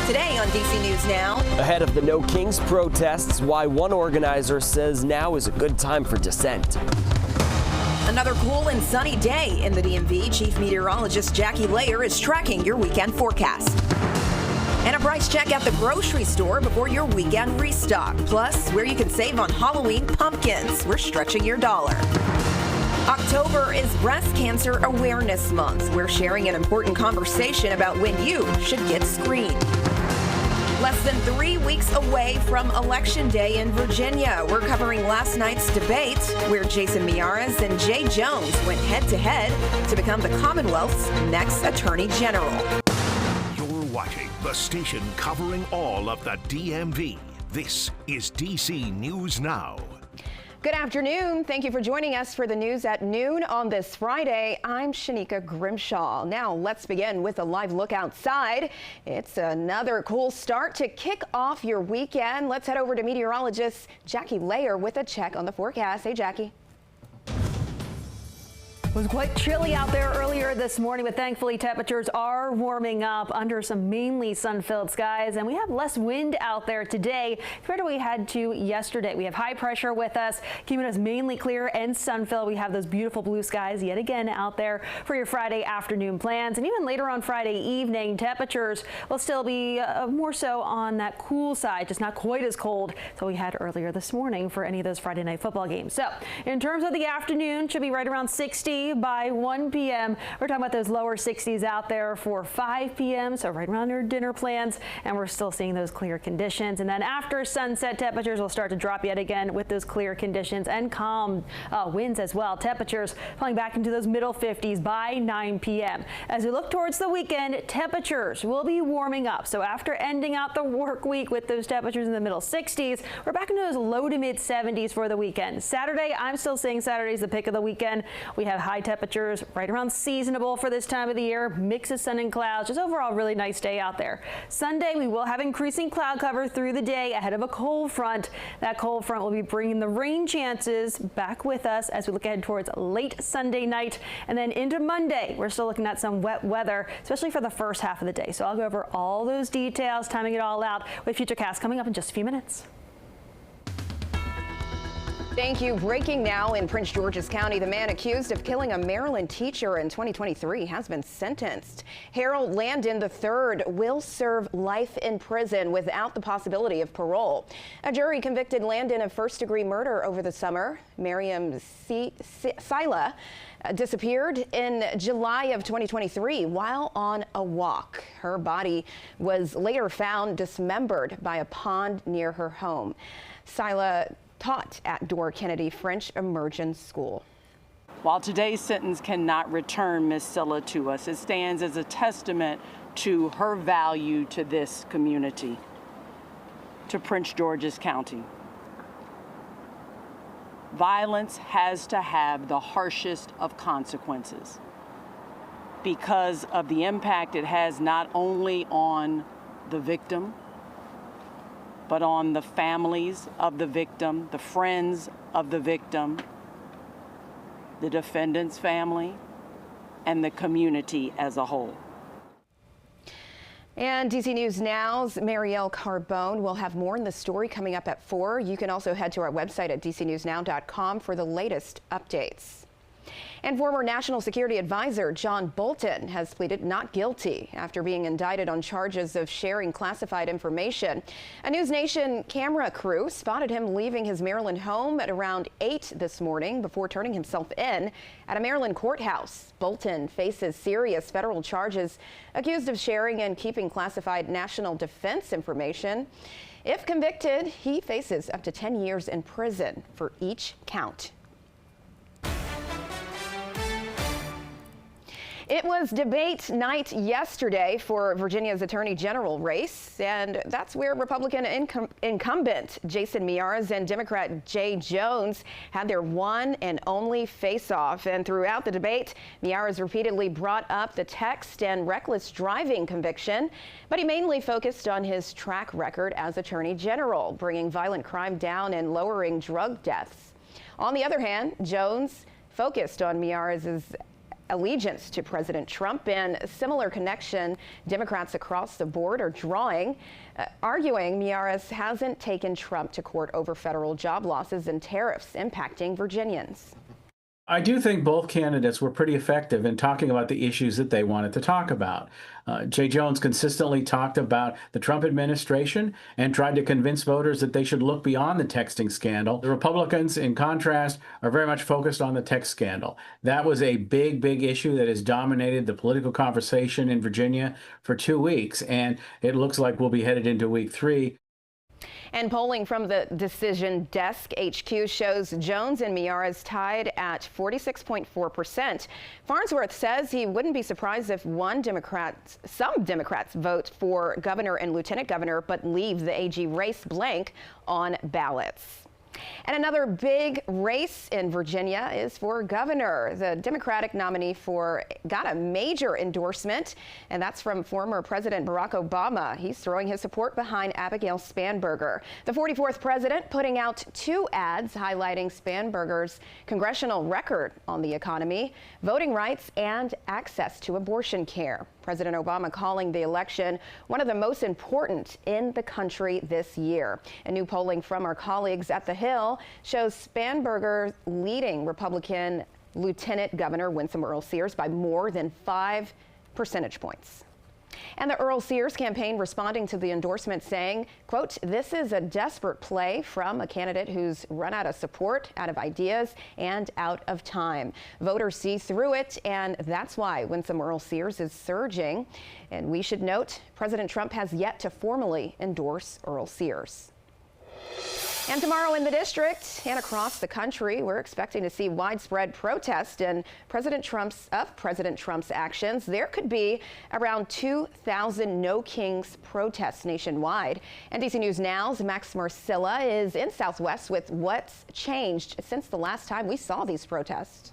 Today on DC News Now. Ahead of the No Kings protests, why one organizer says now is a good time for dissent. Another cool and sunny day in the DMV. Chief Meteorologist Jackie Layer is tracking your weekend forecast. And a price check at the grocery store before your weekend restock. Plus, where you can save on Halloween pumpkins. We're stretching your dollar. October is Breast Cancer Awareness Month. We're sharing an important conversation about when you should get screened. Less than 3 weeks away from Election Day in Virginia. We're covering last night's debate where Jason Miyares and Jay Jones went head-to-head to become the Commonwealth's next Attorney General. You're watching the station covering all of the DMV. This is DC News Now. Good afternoon. Thank you for joining us for the news at noon on this Friday. I'm Shanika Grimshaw. Now let's begin with a live look outside. It's another cool start to kick off your weekend. Let's head over to meteorologist Jackie Layer with a check on the forecast. Hey, Jackie. It was quite chilly out there earlier this morning, but thankfully temperatures are warming up under some mainly sun-filled skies, and we have less wind out there today compared to what we had to yesterday. We have high pressure with us, keeping us mainly clear and sun-filled. We have those beautiful blue skies yet again out there for your Friday afternoon plans, and even later on Friday evening, temperatures will still be more so on that cool side, just not quite as cold as what we had earlier this morning for any of those Friday night football games. So in terms of the afternoon, should be right around 60 by 1 p.m. We're talking about those lower 60s out there for 5 p.m. So right around your dinner plans, and we're still seeing those clear conditions. And then after sunset, temperatures will start to drop yet again with those clear conditions and calm winds as well. Temperatures falling back into those middle 50s by 9 p.m. As we look towards the weekend, temperatures will be warming up. So after ending out the work week with those temperatures in the middle 60s, we're back into those low to mid 70s for the weekend. Saturday, I'm still saying Saturday's the pick of the weekend. We have high temperatures right around seasonable for this time of the year. Mix of sun and clouds. Just overall really nice day out there. Sunday, we will have increasing cloud cover through the day ahead of a cold front. That cold front will be bringing the rain chances back with us as we look ahead towards late Sunday night. And then into Monday, we're still looking at some wet weather, especially for the first half of the day. So I'll go over all those details, timing it all out with Futurecast coming up in just a few minutes. Thank you. Breaking now in Prince George's County, the man accused of killing a Maryland teacher in 2023 has been sentenced. Harold Landon III will serve life in prison without the possibility of parole. A jury convicted Landon of first-degree murder over the summer. Miriam Sila disappeared in July of 2023 while on a walk. Her body was later found dismembered by a pond near her home. Sila taught at Dorr Kennedy French Immersion School. While today's sentence cannot return Ms. Sila to us, it stands as a testament to her value to this community, to Prince George's County. Violence has to have the harshest of consequences because of the impact it has not only on the victim, but on the families of the victim, the friends of the victim, the defendant's family, and the community as a whole. And DC News Now's Marielle Carbone will have more in the story coming up at 4. You can also head to our website at dcnewsnow.com for the latest updates. And former National Security Advisor John Bolton has pleaded not guilty after being indicted on charges of sharing classified information. A News Nation camera crew spotted him leaving his Maryland home at around 8 this morning before turning himself in at a Maryland courthouse. Bolton faces serious federal charges accused of sharing and keeping classified national defense information. If convicted, he faces up to 10 years in prison for each count. It was debate night yesterday for Virginia's Attorney General race, and that's where Republican incumbent Jason Miyares and Democrat Jay Jones had their one and only face-off. And throughout the debate, Miyares repeatedly brought up the text and reckless driving conviction, but he mainly focused on his track record as Attorney General, bringing violent crime down and lowering drug deaths. On the other hand, Jones focused on Miyares' allegiance to President Trump, and a similar connection Democrats across the board are drawing, arguing Miyares hasn't taken Trump to court over federal job losses and tariffs impacting Virginians. I do think both candidates were pretty effective in talking about the issues that they wanted to talk about. Jay Jones consistently talked about the Trump administration and tried to convince voters that they should look beyond the texting scandal. The Republicans, in contrast, are very much focused on the text scandal. That was a big, big issue that has dominated the political conversation in Virginia for 2 weeks, and it looks like we'll be headed into week 3. And polling from the Decision Desk HQ shows Jones and Miyares tied at 46.4%. Farnsworth says he wouldn't be surprised if some Democrats vote for governor and lieutenant governor, but leave the AG race blank on ballots. And another big race in Virginia is for governor. The Democratic nominee got a major endorsement, and that's from former President Barack Obama. He's throwing his support behind Abigail Spanberger. The 44th president putting out 2 ads highlighting Spanberger's congressional record on the economy, voting rights, and access to abortion care. President Obama calling the election one of the most important in the country this year. A new polling from our colleagues at The Hill shows Spanberger leading Republican Lieutenant Governor Winsome Earle-Sears by more than 5 percentage points. And the Earle-Sears campaign responding to the endorsement saying, quote, "This is a desperate play from a candidate who's run out of support, out of ideas, and out of time. Voters see through it, and that's why Winsome Earle-Sears is surging." And we should note, President Trump has yet to formally endorse Earle-Sears. And tomorrow in the district and across the country, we're expecting to see widespread protest and President Trump's actions. There could be around 2,000 No Kings protests nationwide. And DC News Now's Max Marcilla is in Southwest with what's changed since the last time we saw these protests.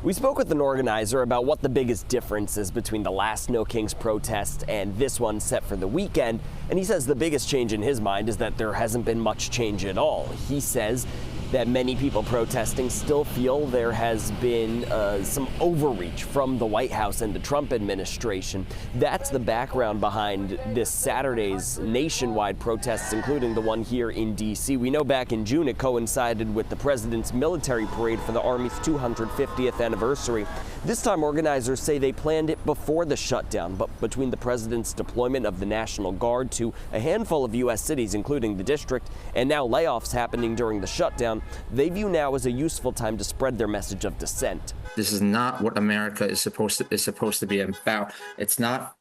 We spoke with an organizer about what the biggest difference is between the last No Kings protest and this one set for the weekend, and he says the biggest change in his mind is that there hasn't been much change at all. He says that many people protesting still feel there has been some overreach from the White House and the Trump administration. That's the background behind this Saturday's nationwide protests, including the one here in D.C. We know back in June it coincided with the president's military parade for the Army's 250th anniversary. This time organizers say they planned it before the shutdown, but between the president's deployment of the National Guard to a handful of U.S. cities, including the district, and now layoffs happening during the shutdown, they view now as a useful time to spread their message of dissent. This is not what America is supposed to be about. It's not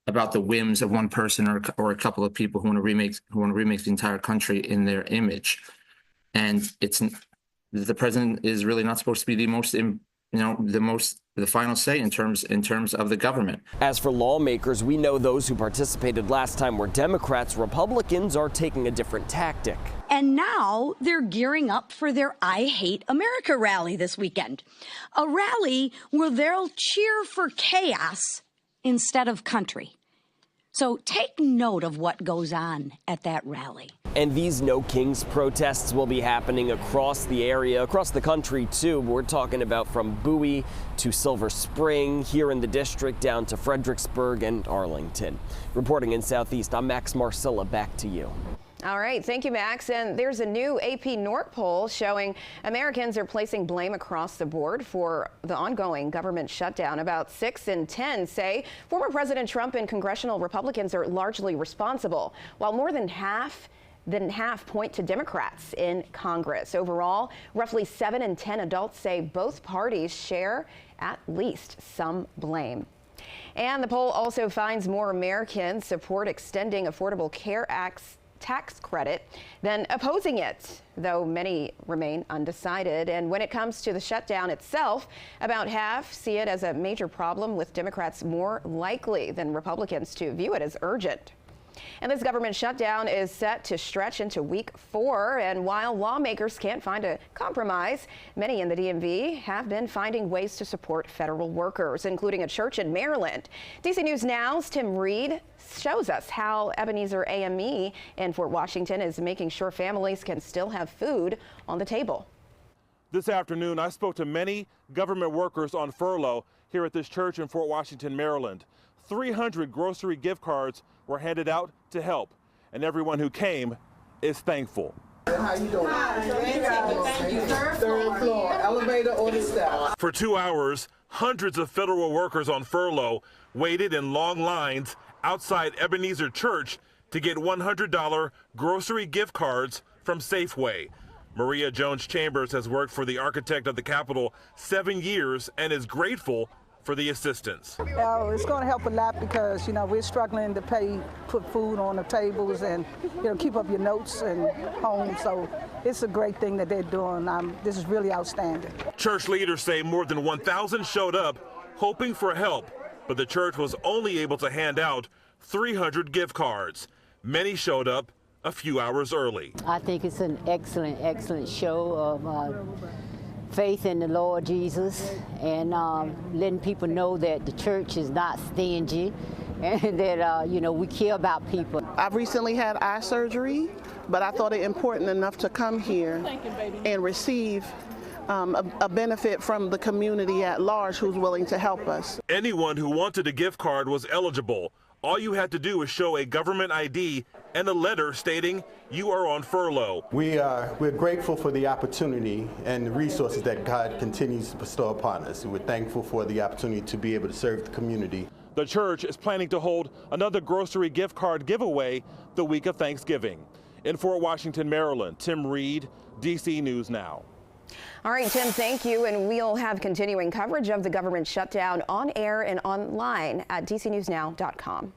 about the whims of one person or a couple of people who want to remake the entire country in their image. And the president is really not supposed to be the final say in terms of the government. As for lawmakers, we know those who participated last time were Democrats. Republicans are taking a different tactic. And now they're gearing up for their I Hate America rally this weekend. A rally where they'll cheer for chaos instead of country. So take note of what goes on at that rally. And these No Kings protests will be happening across the area, across the country too. We're talking about from Bowie to Silver Spring, here in the district, down to Fredericksburg and Arlington. Reporting in Southeast, I'm Max Marcilla. Back to you. All right, thank you, Max. And there's a new AP NORC poll showing Americans are placing blame across the board for the ongoing government shutdown. About 6 in 10 say former President Trump and congressional Republicans are largely responsible, while more than half point to Democrats in Congress. Overall, roughly 7 in 10 adults say both parties share at least some blame. And the poll also finds more Americans support extending Affordable Care Act's tax credit than opposing it, though many remain undecided. And when it comes to the shutdown itself, about half see it as a major problem, with Democrats more likely than Republicans to view it as urgent. And this government shutdown is set to stretch into week 4. And while lawmakers can't find a compromise, many in the DMV have been finding ways to support federal workers, including a church in Maryland. DC News Now's Tim Reed shows us how Ebenezer AME in Fort Washington is making sure families can still have food on the table. This afternoon, I spoke to many government workers on furlough here at this church in Fort Washington, Maryland. 300 grocery gift cards were handed out to help, and everyone who came is thankful. How you doing? Thank you. Third floor, elevator or the steps? For 2 hours, hundreds of federal workers on furlough waited in long lines outside Ebenezer Church to get $100 grocery gift cards from Safeway. Maria Jones Chambers has worked for the architect of the Capitol 7 years and is grateful for the assistance. It's going to help a lot because, we're struggling to put food on the tables and, keep up your notes and home. So it's a great thing that they're doing. This is really outstanding. Church leaders say more than 1,000 showed up hoping for help, but the church was only able to hand out 300 gift cards. Many showed up a few hours early. I think it's an excellent show of faith in the Lord Jesus and letting people know that the church is not stingy and that, we care about people. I've recently had eye surgery, but I thought it important enough to come here and receive a benefit from the community at large who's willing to help us. Anyone who wanted a gift card was eligible. All you had to do was show a government ID and a letter stating you are on furlough. We're grateful for the opportunity and the resources that God continues to bestow upon us. We're thankful for the opportunity to be able to serve the community. The church is planning to hold another grocery gift card giveaway the week of Thanksgiving. In Fort Washington, Maryland, Tim Reed, DC News Now. All right, Tim, thank you. And we'll have continuing coverage of the government shutdown on air and online at dcnewsnow.com.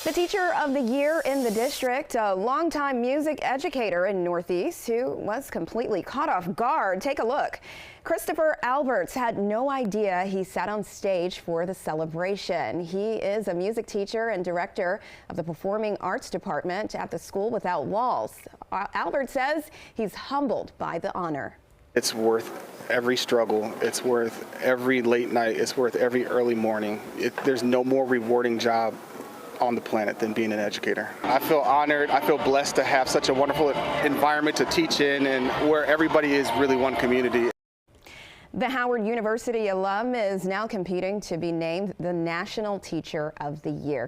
The Teacher of the Year in the district, a longtime music educator in Northeast who was completely caught off guard. Take a look. Christopher Alberts had no idea he sat on stage for the celebration. He is a music teacher and director of the Performing Arts Department at the School Without Walls. Alberts says he's humbled by the honor. It's worth every struggle. It's worth every late night. It's worth every early morning. There's no more rewarding job on the planet than being an educator. I feel honored. I feel blessed to have such a wonderful environment to teach in and where everybody is really one community. The Howard University alum is now competing to be named the National Teacher of the Year.